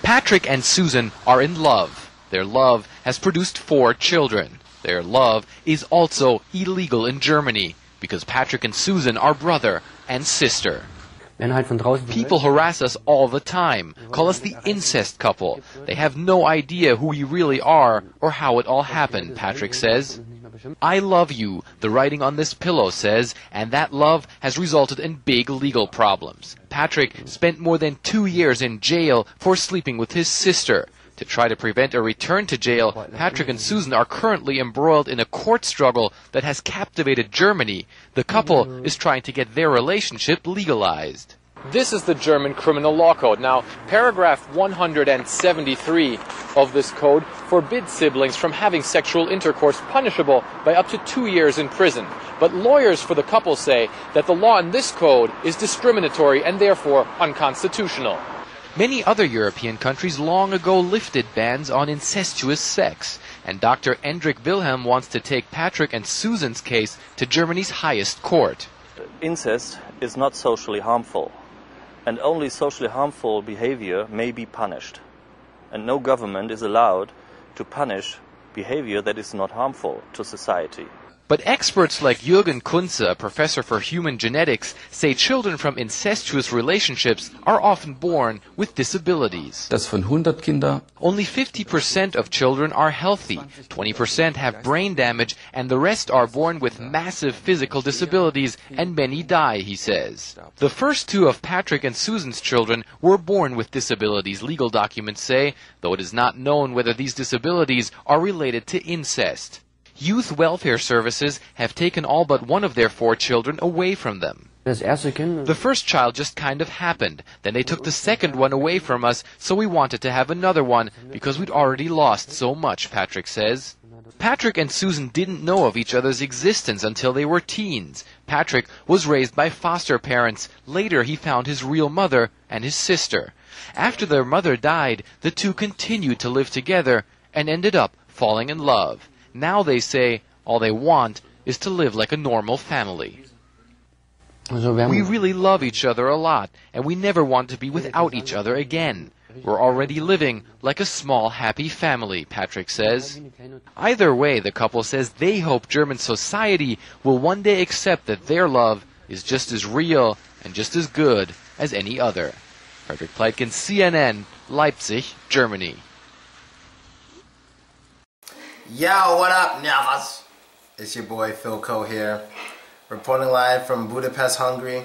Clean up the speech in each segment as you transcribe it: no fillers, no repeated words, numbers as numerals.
Patrick and Susan are in love. Their love has produced 4 children. Their love is also illegal in Germany because Patrick and Susan are brother and sister. People harass us all the time, call us the incest couple. They have no idea who we really are or how it all happened, Patrick says. I love you, the writing on this pillow says, and that love has resulted in big legal problems. Patrick spent more than 2 years in jail for sleeping with his sister. To try to prevent a return to jail, Patrick and Susan are currently embroiled in a court struggle that has captivated Germany. The couple is trying to get their relationship legalized. This is the German criminal law code. Now, paragraph 173 of this code forbids siblings from having sexual intercourse punishable by up to 2 years in prison. But lawyers for the couple say that the law in this code is discriminatory and therefore unconstitutional. Many other European countries long ago lifted bans on incestuous sex, and Dr. Endrik Wilhelm wants to take Patrick and Susan's case to Germany's highest court. Incest is not socially harmful, and only socially harmful behavior may be punished. And no government is allowed to punish behavior that is not harmful to society. But experts like Jürgen Kunze, a professor for human genetics, say children from incestuous relationships are often born with disabilities. Only 50% of children are healthy, 20% have brain damage, and the rest are born with massive physical disabilities, and many die, he says. The first 2 of Patrick and Susan's children were born with disabilities, legal documents say, though it is not known whether these disabilities are related to incest. Youth welfare services have taken all but 1 of their 4 children away from them. The first child just kind of happened. Then they took the second one away from us, so we wanted to have another one because we'd already lost so much, Patrick says. Patrick and Susan didn't know of each other's existence until they were teens. Patrick was raised by foster parents. Later he found his real mother and his sister. After their mother died, the 2 continued to live together and ended up falling in love. Now they say all they want is to live like a normal family. We really love each other a lot, and we never want to be without each other again. We're already living like a small, happy family, Patrick says. Either way, the couple says they hope German society will one day accept that their love is just as real and just as good as any other. Frederick Pleitgen, CNN, Leipzig, Germany. Yo, what up, Navas? It's your boy Philko here, reporting live from Budapest, Hungary.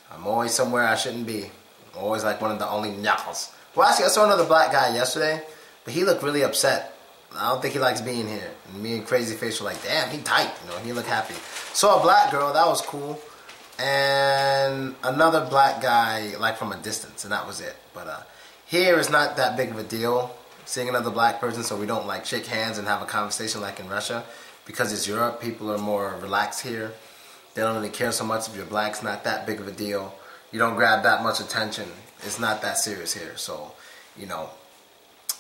I'm always somewhere I shouldn't be. I'm always like one of the only Navas. Well, actually, I saw another black guy yesterday, but he looked really upset. I don't think he likes being here. And me and Crazy Face were like, damn, he tight. You know, he looked happy. Saw a black girl, that was cool. And another black guy, like from a distance, and that was it. But here is not that big of a deal. Seeing another black person, so we don't like shake hands and have a conversation like in Russia, because it's Europe. People are more relaxed here. They don't really care so much if you're black. It's not that big of a deal. You don't grab that much attention. It's not that serious here. So, you know,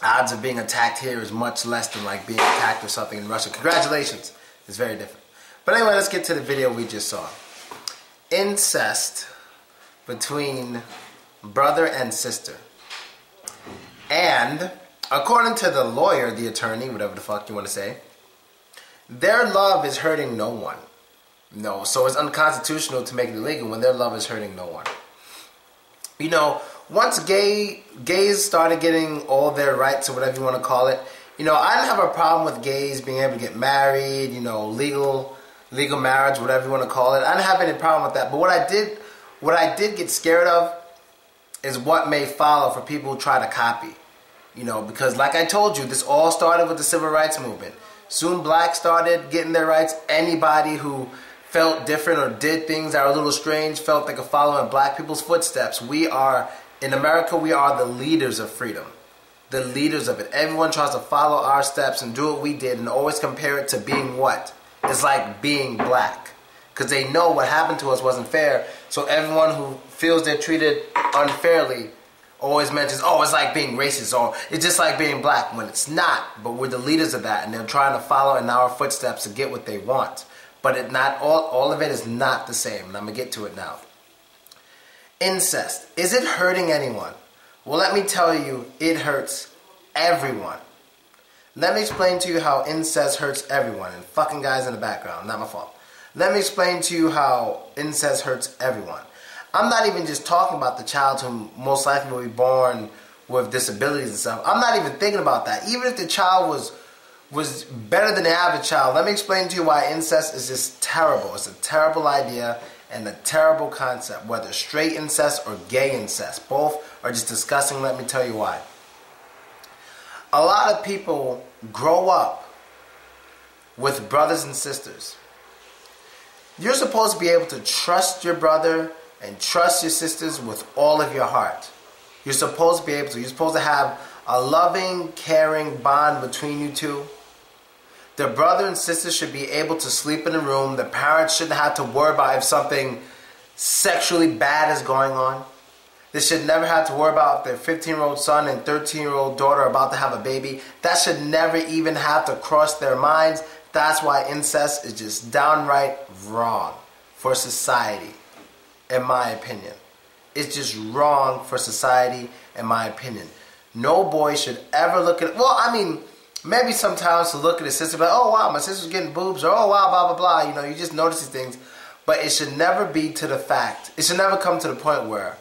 odds of being attacked here is much less than like being attacked or something in Russia. Congratulations. It's very different. But anyway, let's get to the video we just saw. Incest between brother and sister. And according to the lawyer, the attorney, whatever the fuck you want to say, their love is hurting no one. No, so it's unconstitutional to make it illegal when their love is hurting no one. You know, once gays started getting all their rights, or whatever you want to call it, you know, I didn't have a problem with gays being able to get married, you know, legal marriage, whatever you want to call it. I didn't have any problem with that. But what I did get scared of is what may follow for people who try to copy. You know, because like I told you, this all started with the civil rights movement. Soon blacks started getting their rights. Anybody who felt different or did things that are a little strange felt they could follow in black people's footsteps. In America, we are the leaders of freedom. The leaders of it. Everyone tries to follow our steps and do what we did and always compare it to being what? It's like being black. Because they know what happened to us wasn't fair. So everyone who feels they're treated unfairly always mentions, oh, it's like being racist, or it's just like being black, when it's not. But we're the leaders of that, and they're trying to follow in our footsteps to get what they want. But all of it is not the same, and I'm going to get to it now. Incest. Is it hurting anyone? Well, let me tell you, it hurts everyone. Let me explain to you how incest hurts everyone. And fucking guys in the background, not my fault. Let me explain to you how incest hurts everyone. I'm not even just talking about the child who most likely will be born with disabilities and stuff. I'm not even thinking about that. Even if the child was better than the average child, let me explain to you why incest is just terrible. It's a terrible idea and a terrible concept. Whether straight incest or gay incest, both are just disgusting. Let me tell you why. A lot of people grow up with brothers and sisters. You're supposed to be able to trust your brother and trust your sisters with all of your heart. You're supposed to be able to. You're supposed to have a loving, caring bond between you two. The brother and sister should be able to sleep in a room. The parents shouldn't have to worry about if something sexually bad is going on. They should never have to worry about if their 15-year-old son and 13-year-old daughter are about to have a baby. That should never even have to cross their minds. That's why incest is just downright wrong for society, in my opinion. It's just wrong for society, in my opinion. No boy should ever look at... Well, I mean, maybe sometimes to look at his sister, like, oh, wow, my sister's getting boobs, or oh, wow, blah, blah, blah. You know, you just notice these things. But it should never be to the fact... It should never come to the point where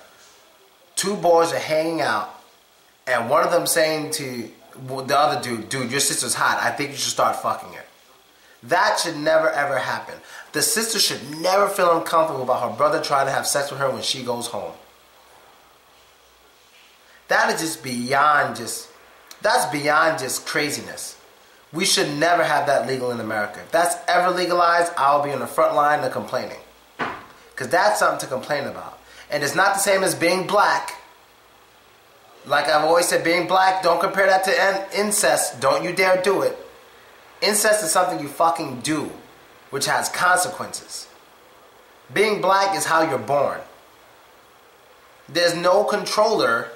two boys are hanging out, and one of them saying to the other dude, your sister's hot. I think you should start fucking her. That should never, ever happen. The sister should never feel uncomfortable about her brother trying to have sex with her when she goes home. That is just beyond just... That's beyond just craziness. We should never have that legal in America. If that's ever legalized, I'll be on the front line of complaining. Because that's something to complain about. And it's not the same as being black. Like I've always said, being black, don't compare that to incest. Don't you dare do it. Incest is something you fucking do, which has consequences. Being black is how you're born. There's no controller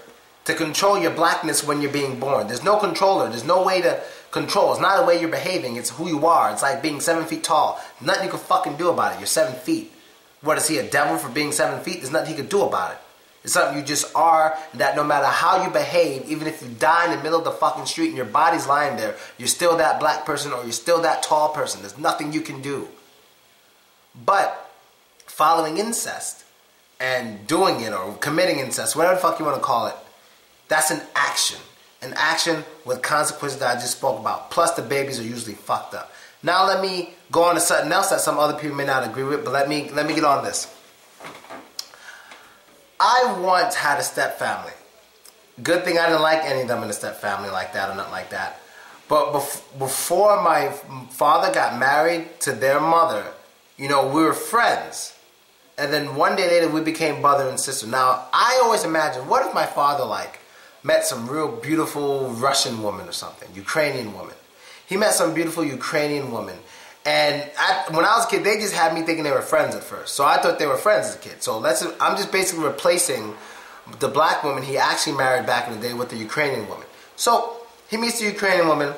to control your blackness when you're being born. There's no controller. There's no way to control. It's not the way you're behaving. It's who you are. It's like being 7 feet tall. There's nothing you can fucking do about it. You're 7 feet. What, is he a devil for being 7 feet? There's nothing he can do about it. It's something you just are, that no matter how you behave, even if you die in the middle of the fucking street and your body's lying there, you're still that black person or you're still that tall person. There's nothing you can do. But following incest and doing it or committing incest, whatever the fuck you want to call it, that's an action. An action with consequences that I just spoke about. Plus the babies are usually fucked up. Now let me go on to something else that some other people may not agree with, but let me get on this. I once had a step family. Good thing I didn't like any of them in a step family like that or nothing like that. But before my father got married to their mother, you know, we were friends. And then one day later we became brother and sister. Now, I always imagine, what if my father met some real beautiful Russian woman or something, Ukrainian woman. He met some beautiful Ukrainian woman. And when I was a kid, they just had me thinking they were friends at first. So I thought they were friends as a kid. So I'm just basically replacing the black woman he actually married back in the day with the Ukrainian woman. So he meets the Ukrainian woman.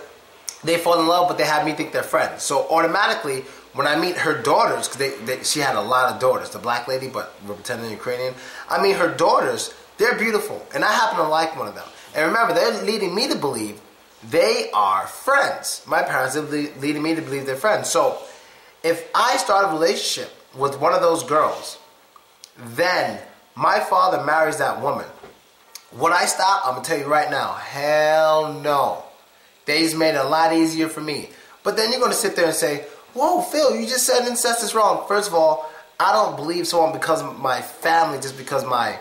They fall in love, but they have me think they're friends. So automatically, when I meet her daughters, because she had a lot of daughters, the black lady, but we're pretending Ukrainian. I meet her daughters, they're beautiful. And I happen to like one of them. And remember, they're leading me to believe they are friends. My parents are leading me to believe they're friends. So if I start a relationship with one of those girls, then my father marries that woman. Would I stop? I'm going to tell you right now, hell no. They just made it a lot easier for me. But then you're going to sit there and say, whoa, Phil, you just said incest is wrong. First of all, I don't believe someone because of my family, just because my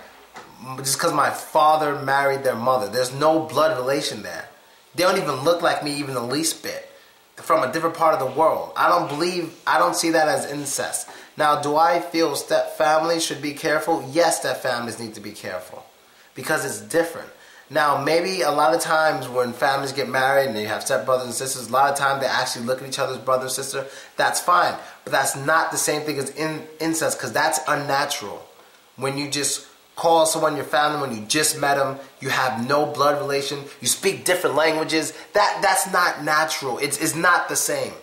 father married their mother. There's no blood relation there. They don't even look like me even the least bit. From a different part of the world. I don't see that as incest. Now, do I feel step families should be careful? Yes, step families need to be careful. Because it's different. Now, maybe a lot of times when families get married and you have step brothers and sisters, a lot of times they actually look at each other's brother and sister. That's fine. But that's not the same thing as incest, because that's unnatural. When you just call someone your family when you just met them, you have no blood relation, you speak different languages, that's not natural. It's not the same.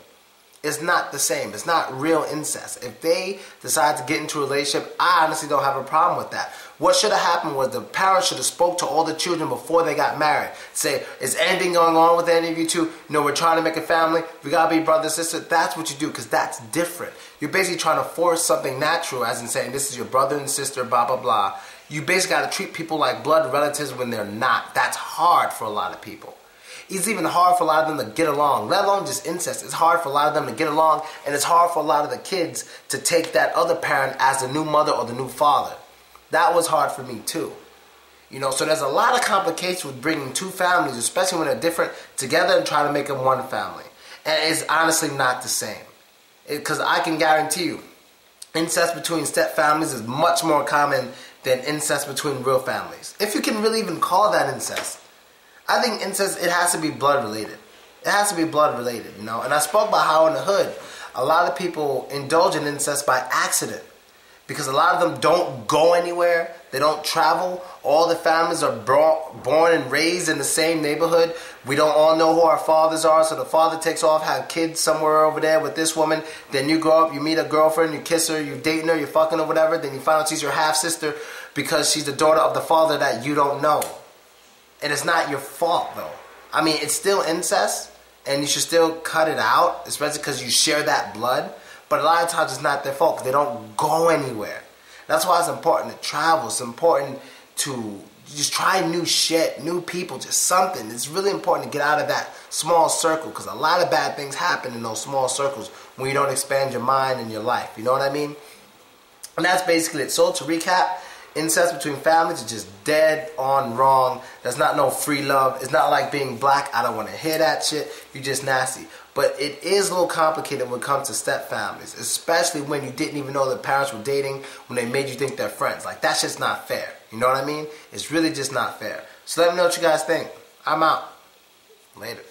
It's not the same. It's not real incest. If they decide to get into a relationship, I honestly don't have a problem with that. What should have happened was the parents should have spoke to all the children before they got married. Say, is anything going on with any of you two? You know, we're trying to make a family. We got to be brother, sister. That's what you do, because that's different. You're basically trying to force something natural, as in saying, this is your brother and sister, blah, blah, blah. You basically got to treat people like blood relatives when they're not. That's hard for a lot of people. It's even hard for a lot of them to get along, let alone just incest. It's hard for a lot of them to get along, and it's hard for a lot of the kids to take that other parent as the new mother or the new father. That was hard for me too. You know, so there's a lot of complications with bringing two families, especially when they're different, together and trying to make them one family. And it's honestly not the same. Because I can guarantee you, incest between step families is much more common than incest between real families. If you can really even call that incest. I think incest, it has to be blood related. It has to be blood related, you know. And I spoke about how in the hood, a lot of people indulge in incest by accident. Because a lot of them don't go anywhere. They don't travel. All the families are born and raised in the same neighborhood. We don't all know who our fathers are. So the father takes off, have kids somewhere over there with this woman. Then you grow up, you meet a girlfriend, you kiss her, you're dating her, you're fucking her, whatever. Then you find out she's your half-sister because she's the daughter of the father that you don't know. And it's not your fault, though. I mean, it's still incest, and you should still cut it out, especially because you share that blood. But a lot of times it's not their fault, because they don't go anywhere. That's why it's important to travel. It's important to just try new shit, new people, just something. It's really important to get out of that small circle, because a lot of bad things happen in those small circles when you don't expand your mind and your life. You know what I mean? And that's basically it. So to recap, incest between families is just dead on wrong. There's not no free love. It's not like being black. I don't want to hear that shit. You're just nasty. But it is a little complicated when it comes to step families, especially when you didn't even know the parents were dating, when they made you think they're friends. Like, that's just not fair. You know what I mean? It's really just not fair. So let me know what you guys think. I'm out. Later.